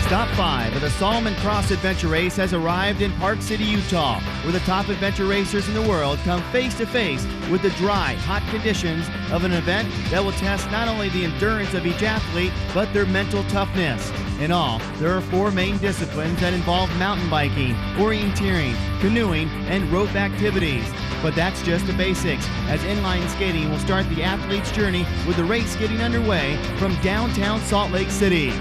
Stop 5 of the Salomon Cross Adventure Race has arrived in Park City, Utah, where the top adventure racers in the world come face to face with the dry, hot conditions of an event that will test not only the endurance of each athlete, but their mental toughness. In all, there are 4 main disciplines that involve mountain biking, orienteering, canoeing, and rope activities. But that's just the basics, as inline skating will start the athlete's journey with the race getting underway from downtown Salt Lake City.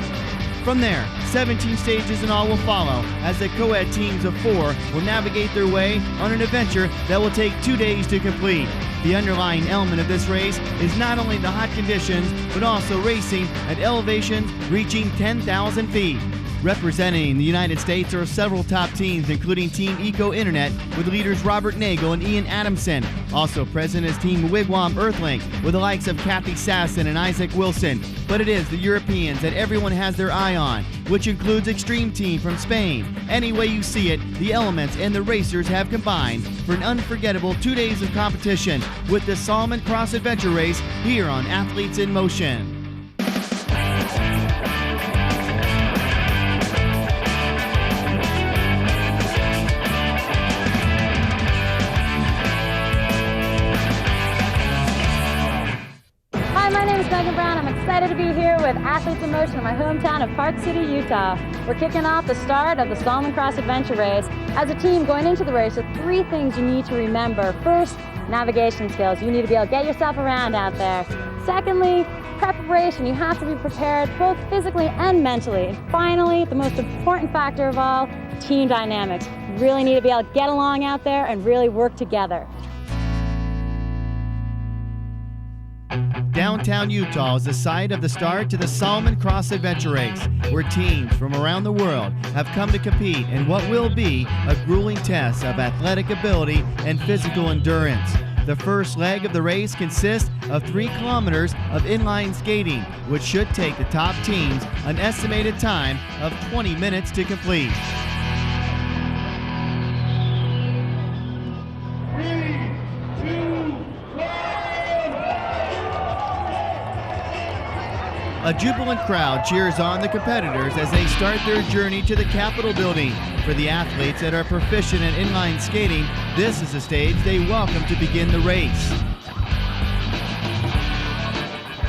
From there, 17 stages in all will follow, as the co-ed teams of 4 will navigate their way on an adventure that will take 2 days to complete. The underlying element of this race is not only the hot conditions, but also racing at elevations reaching 10,000 feet. Representing the United States are several top teams, including Team Eco Internet with leaders Robert Nagel and Ian Adamson. Also present is Team Wigwam Earthlink with the likes of Kathy Sasson and Isaac Wilson. But it is the Europeans that everyone has their eye on, which includes Extreme Team from Spain. Any way you see it, the elements and the racers have combined for an unforgettable 2 days of competition with the Salomon Cross Adventure Race here on Athletes in Motion. I'm excited to be here with Athletes in Motion in my hometown of Park City, Utah. We're kicking off the start of the Salomon Cross Adventure Race. As a team going into the race, there are 3 things you need to remember. First, navigation skills. You need to be able to get yourself around out there. Secondly, preparation. You have to be prepared both physically and mentally. And finally, the most important factor of all, team dynamics. You really need to be able to get along out there and really work together. Downtown Utah is the site of the start to the Salomon Cross Adventure Race, where teams from around the world have come to compete in what will be a grueling test of athletic ability and physical endurance. The first leg of the race consists of 3 kilometers of inline skating, which should take the top teams an estimated time of 20 minutes to complete. A jubilant crowd cheers on the competitors as they start their journey to the Capitol building. For the athletes that are proficient in inline skating, this is the stage they welcome to begin the race.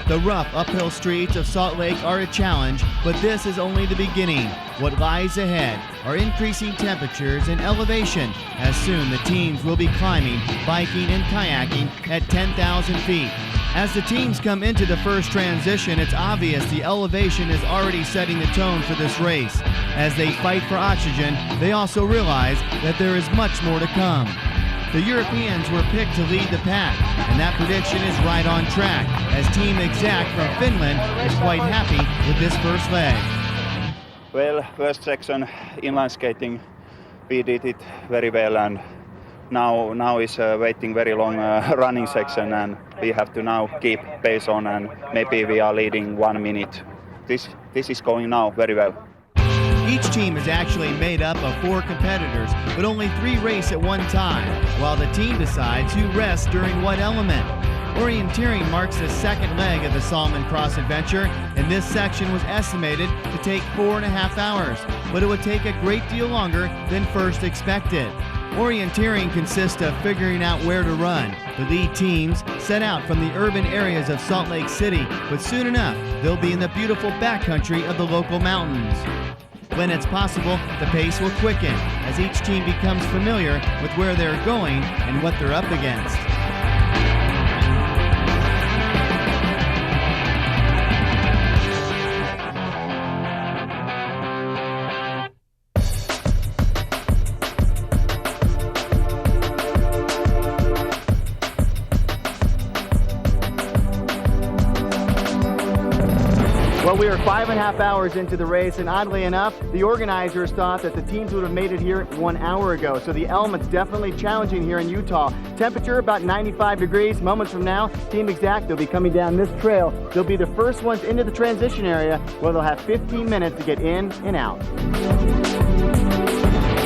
The rough uphill streets of Salt Lake are a challenge, but this is only the beginning. What lies ahead are increasing temperatures and elevation, as soon the teams will be climbing, biking, and kayaking at 10,000 feet. As the teams come into the first transition, it's obvious the elevation is already setting the tone for this race. As they fight for oxygen, they also realize that there is much more to come. The Europeans were picked to lead the pack, and that prediction is right on track, as Team Exact from Finland is quite happy with this first leg. Well, first section, inline skating, we did it very well, and now is waiting very long running section, and we have to now keep pace on, and maybe we are leading 1 minute. This is going now very well. Each team is actually made up of 4 competitors, but only 3 race at one time, while the team decides who rests during what element. Orienteering marks the second leg of the Salomon Cross Adventure, and this section was estimated to take 4.5 hours, but it would take a great deal longer than first expected. Orienteering consists of figuring out where to run. The lead teams set out from the urban areas of Salt Lake City, but soon enough, they'll be in the beautiful backcountry of the local mountains. When it's possible, the pace will quicken as each team becomes familiar with where they're going and what they're up against. Well, we are 5.5 hours into the race, and oddly enough, the organizers thought that the teams would have made it here 1 hour ago. So the element's definitely challenging here in Utah. Temperature about 95 degrees. Moments from now, Team Exact, they'll be coming down this trail. They'll be the first ones into the transition area, where they'll have 15 minutes to get in and out.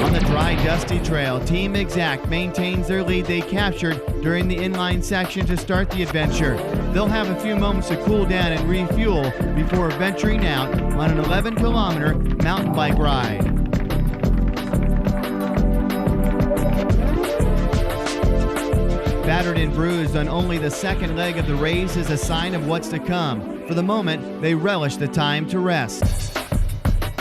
On on the dry, dusty trail, Team Exact maintains their lead they captured during the inline section to start the adventure. They'll have a few moments to cool down and refuel before venturing out on an 11-kilometer mountain bike ride. Battered and bruised on only the second leg of the race is a sign of what's to come. For the moment, they relish the time to rest.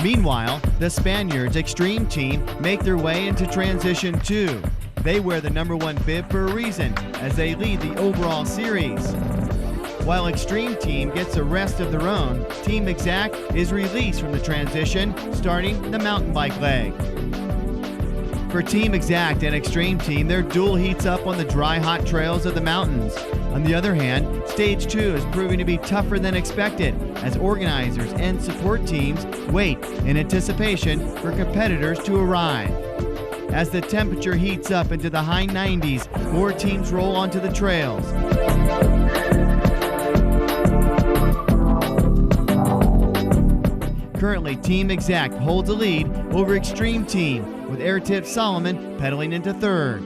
Meanwhile, the Spaniards' Extreme Team make their way into Transition 2. They wear the #1 bib for a reason, as they lead the overall series. While Extreme Team gets a rest of their own, Team Exact is released from the transition, starting the mountain bike leg. For Team Exact and Extreme Team, their duel heats up on the dry, hot trails of the mountains. On the other hand, Stage 2 is proving to be tougher than expected, as organizers and support teams wait in anticipation for competitors to arrive. As the temperature heats up into the high 90s, more teams roll onto the trails. Currently, Team Exact holds a lead over Extreme Team, with Air Tip Salomon pedaling into third.